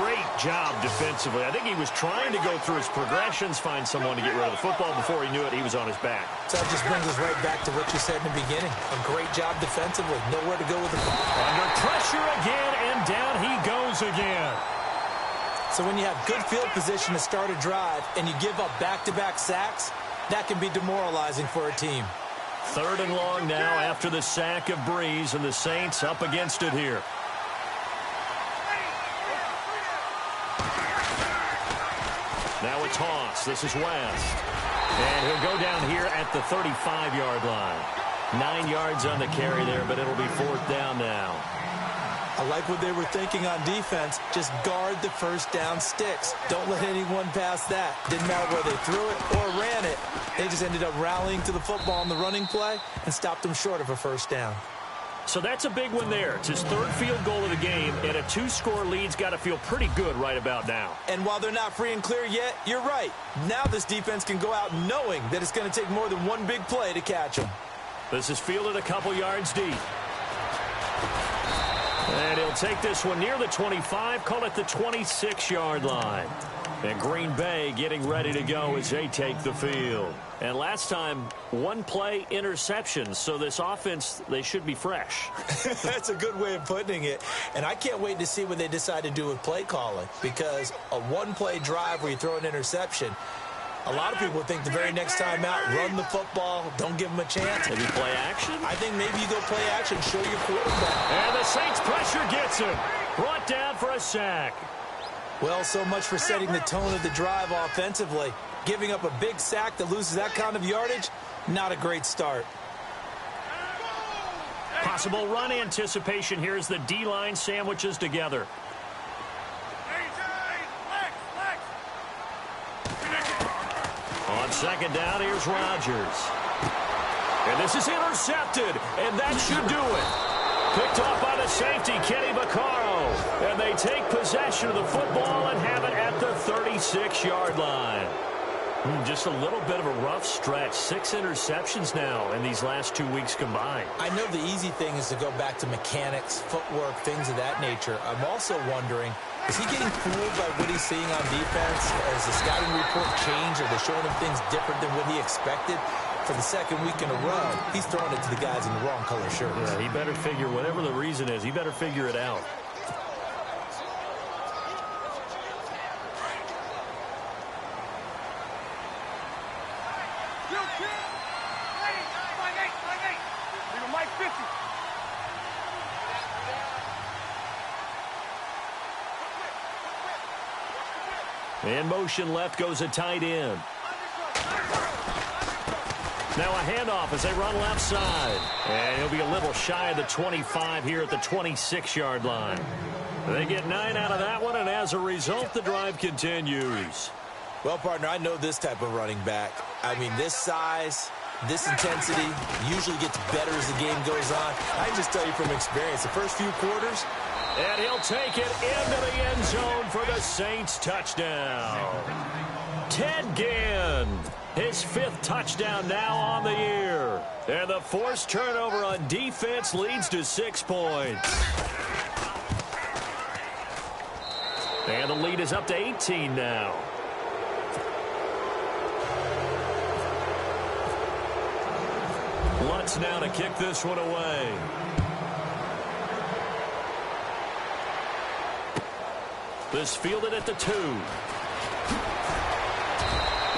Great job defensively. I think he was trying to go through his progressions, find someone to get rid of the football. Before he knew it, he was on his back. So that just brings us right back to what you said in the beginning. A great job defensively. Nowhere to go with the ball. Under pressure again, and down he goes again. So when you have good field position to start a drive and you give up back-to-back sacks, that can be demoralizing for a team. 3rd and long now after the sack of Breeze, and the Saints up against it here. Now a toss. This is West. And he'll go down here at the 35-yard line. 9 yards on the carry there, but it'll be 4th down now. I like what they were thinking on defense. Just guard the 1st down sticks. Don't let anyone pass that. Didn't matter whether they threw it or ran it. They just ended up rallying to the football on the running play and stopped them short of a 1st down. So that's a big one there. It's his 3rd field goal of the game, and a 2-score lead's got to feel pretty good right about now. And while they're not free and clear yet, you're right. Now this defense can go out knowing that it's going to take more than one big play to catch them. This is fielded a couple yards deep. And he'll take this one near the 25, call it the 26-yard line. And Green Bay getting ready to go as they take the field. And last time, 1-play interceptions, so this offense, they should be fresh. That's a good way of putting it. And I can't wait to see what they decide to do with play calling, because a 1-play drive where you throw an interception, a lot of people think the very next time out, run the football, don't give them a chance. Maybe play action? I think maybe you go play action, show your quarterback. And the Saints pressure gets him. Brought down for a sack. Well, so much for setting the tone of the drive offensively. Giving up a big sack that loses that kind of yardage, not a great start. Possible run anticipation here as the D-line sandwiches together. On 2nd down, here's Rodgers. And this is intercepted, and that should do it. Picked off by the safety, Kenny Vaccaro. And they take possession of the football and have it at the 36-yard line. Just a little bit of a rough stretch. 6 interceptions now in these last 2 weeks combined. I know the easy thing is to go back to mechanics, footwork, things of that nature. I'm also wondering, is he getting fooled by what he's seeing on defense? Has the scouting report changed? Are they showing him things different than what he expected? For the second week in a row, he's throwing it to the guys in the wrong color shirts. Yeah, he better figure, whatever the reason is, he better figure it out. In motion left goes a tight end. Now a handoff as they run left side. And he'll be a little shy of the 25 here at the 26-yard line. They get 9 out of that one, and as a result, the drive continues. Well, partner, I know this type of running back. I mean, this size, this intensity usually gets better as the game goes on. I can just tell you from experience, the first few quarters. And he'll take it into the end zone for the Saints touchdown. Ted Ginn, his 5th touchdown now on the year. And the forced turnover on defense leads to 6 points. And the lead is up to 18 now. Lutz now to kick this one away. This fielded at the 2.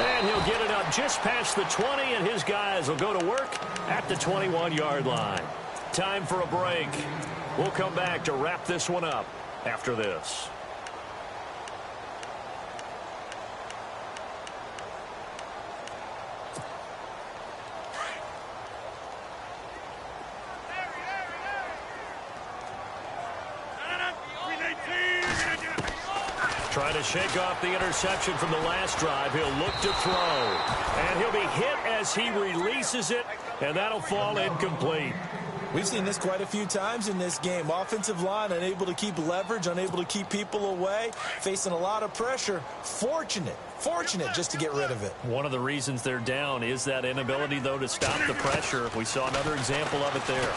And he'll get it up just past the 20, and his guys will go to work at the 21-yard line. Time for a break. We'll come back to wrap this one up after this. Trying to shake off the interception from the last drive. He'll look to throw. And he'll be hit as he releases it, and that'll fall incomplete. We've seen this quite a few times in this game. Offensive line unable to keep leverage, unable to keep people away, facing a lot of pressure. Fortunate just to get rid of it. One of the reasons they're down is that inability, though, to stop the pressure. We saw another example of it there.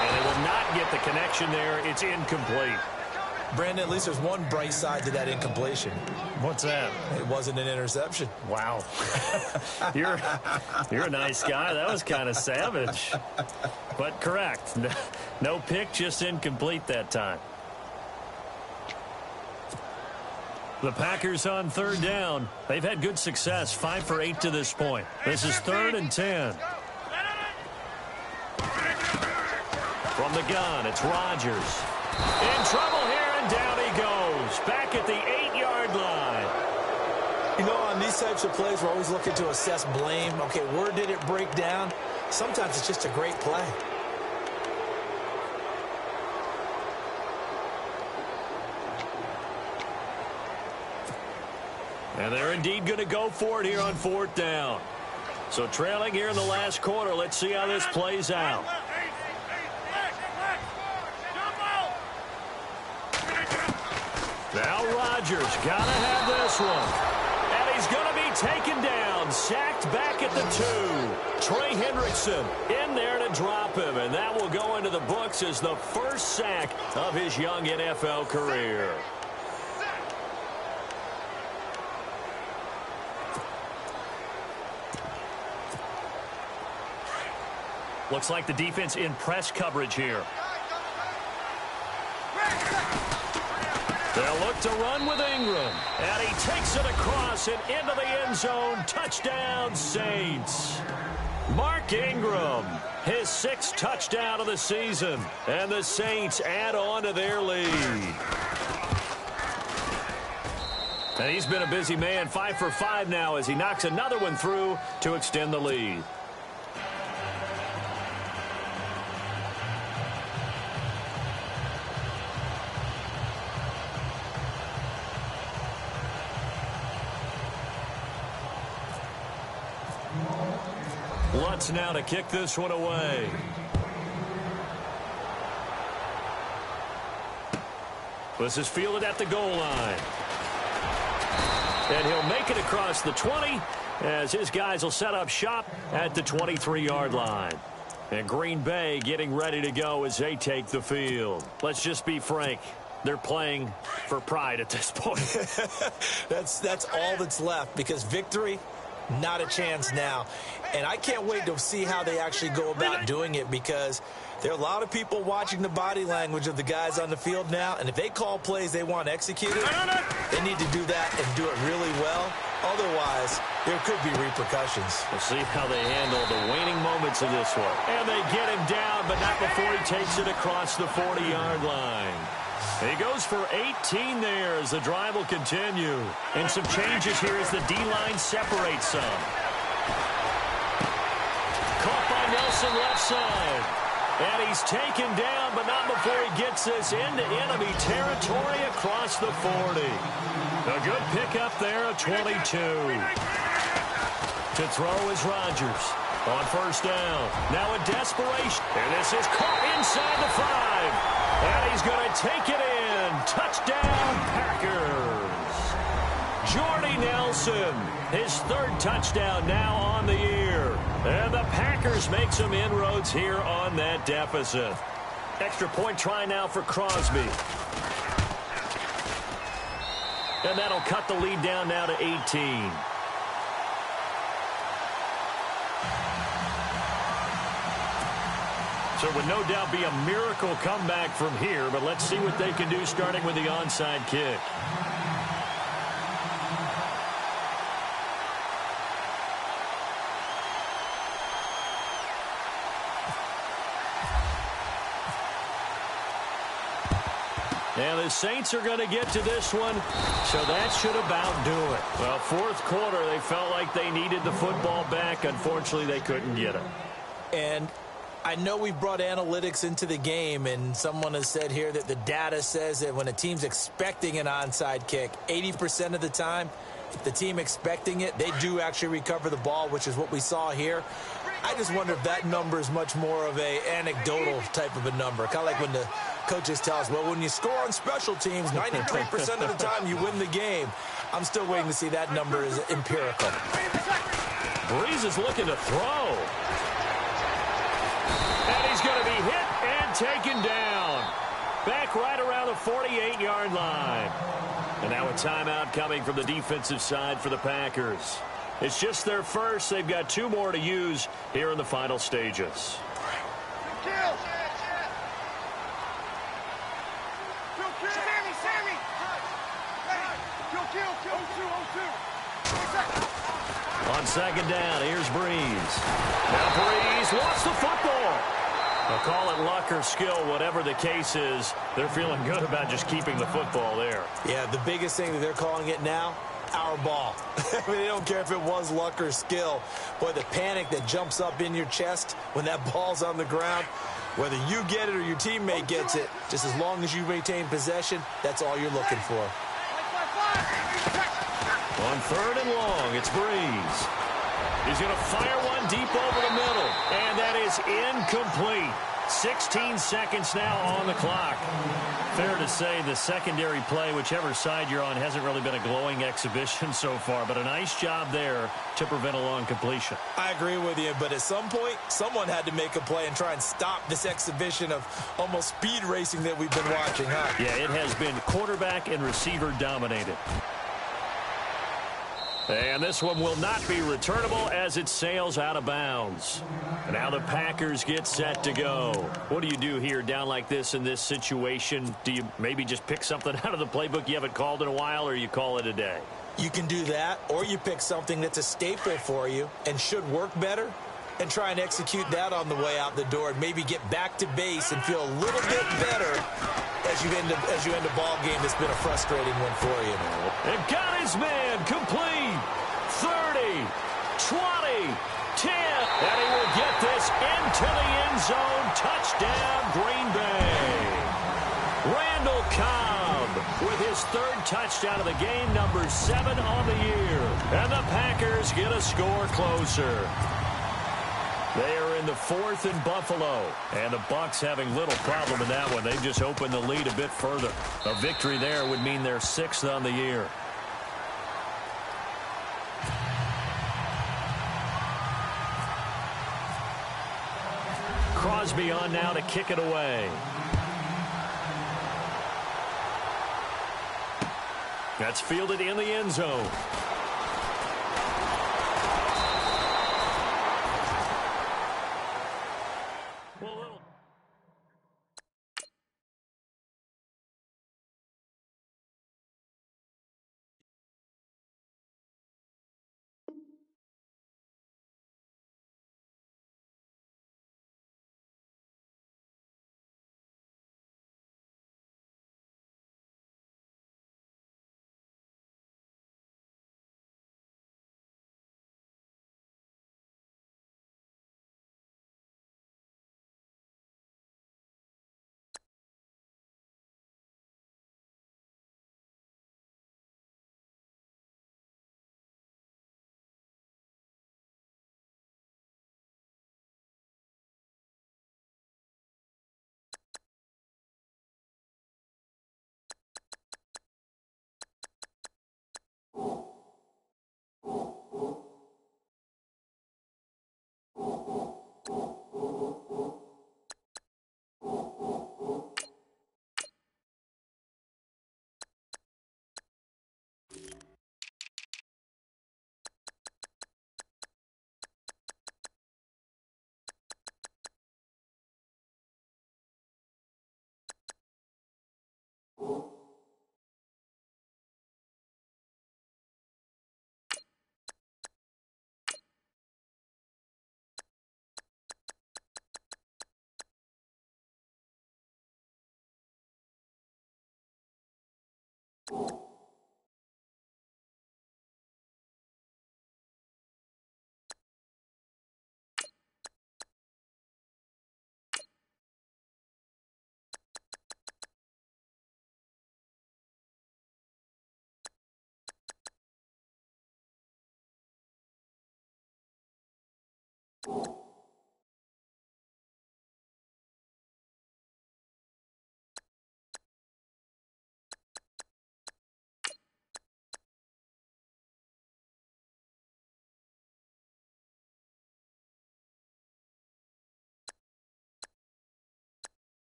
And they will not get the connection there. It's incomplete. Brandon, at least there's one bright side to that incompletion. What's that? It wasn't an interception. Wow. You're a nice guy. That was kind of savage. But correct. No pick, just incomplete that time. The Packers on 3rd down. They've had good success, 5 for 8 to this point. This is 3rd and 10. From the gun, it's Rodgers. In trouble here, and down he goes. Back at the 8-yard line. You know, on these types of plays, we're always looking to assess blame. Okay, where did it break down? Sometimes it's just a great play. And they're indeed going to go for it here on 4th down. So trailing here in the last quarter. Let's see how this plays out. Now Rodgers got to have this one. And he's going to be taken down, sacked back at the 2. Trey Hendrickson in there to drop him, and that will go into the books as the first sack of his young NFL career. Looks like the defense in press coverage here. They'll look to run with Ingram. And he takes it across and into the end zone. Touchdown, Saints. Mark Ingram, his 6th touchdown of the season. And the Saints add on to their lead. And he's been a busy man, 5 for 5 now as he knocks another one through to extend the lead. Lutz now to kick this one away. This is fielded at the goal line. And he'll make it across the 20 as his guys will set up shop at the 23-yard line. And Green Bay getting ready to go as they take the field. Let's just be frank. They're playing for pride at this point. That's all that's left, because victory, not a chance now. And I can't wait to see how they actually go about doing it, because there are a lot of people watching the body language of the guys on the field now, and if they call plays they want executed, they need to do that and do it really well. Otherwise, there could be repercussions. We'll see how they handle the waning moments of this one. And they get him down, but not before he takes it across the 40-yard line. He goes for 18 there as the drive will continue. And some changes here as the D-line separates some. Caught by Nelson left side. And he's taken down, but not before he gets this into enemy territory across the 40. A good pickup there of 22. To throw is Rodgers on first down. Now a desperation. And this is caught inside the 5. And he's going to take it in. Touchdown, Packers. Jordy Nelson, his third touchdown now on the year. And the Packers make some inroads here on that deficit. Extra point try now for Crosby. And that'll cut the lead down now to 18. So it would no doubt be a miracle comeback from here, but let's see what they can do starting with the onside kick. And the Saints are going to get to this one, so that should about do it. Well, fourth quarter, they felt like they needed the football back. Unfortunately, they couldn't get it. And I know we brought analytics into the game, and someone has said here that the data says that when a team's expecting an onside kick, 80% of the time, the team expecting it, they do actually recover the ball, which is what we saw here. I just wonder if that number is much more of a anecdotal type of a number. Kind of like when the coaches tell us, well, when you score on special teams, 93% of the time you win the game. I'm still waiting to see that number is empirical. Breeze is looking to throw. And he's going to be hit and taken down. Back right around the 48-yard line. And now a timeout coming from the defensive side for the Packers. It's just their first. They've got 2 more to use here in the final stages. On second down, here's Breeze. Now Breeze lost the football. They'll call it luck or skill, whatever the case is. They're feeling good about just keeping the football there. Yeah, the biggest thing that they're calling it now, our ball. I mean, they don't care if it was luck or skill. Boy, the panic that jumps up in your chest when that ball's on the ground, whether you get it or your teammate gets it, just as long as you maintain possession, that's all you're looking for. On third and long, it's Breeze. He's going to fire one deep over the middle, and that is incomplete. 16 seconds now on the clock. Fair to say the secondary play, whichever side you're on, hasn't really been a glowing exhibition so far, but a nice job there to prevent a long completion. I agree with you, but at some point, someone had to make a play and try and stop this exhibition of almost speed racing that we've been watching, huh? Yeah, it has been quarterback and receiver dominated. And this one will not be returnable as it sails out of bounds. And now the Packers get set to go. What do you do here down like this in this situation? Do you maybe just pick something out of the playbook you haven't called in a while, or you call it a day? You can do that, or you pick something that's a staple for you and should work better and try and execute that on the way out the door and maybe get back to base and feel a little bit better as you end a ball game that's been a frustrating one for you. And got his man complete. 30, 20, 10. And he will get this into the end zone. Touchdown, Green Bay. Randall Cobb with his third touchdown of the game, number 7 on the year. And the Packers get a score closer. They are in the 4th in Buffalo, and the Bucs having little problem in that one. They've just opened the lead a bit further. A victory there would mean they're 6th on the year. Crosby on now to kick it away. That's fielded in the end zone.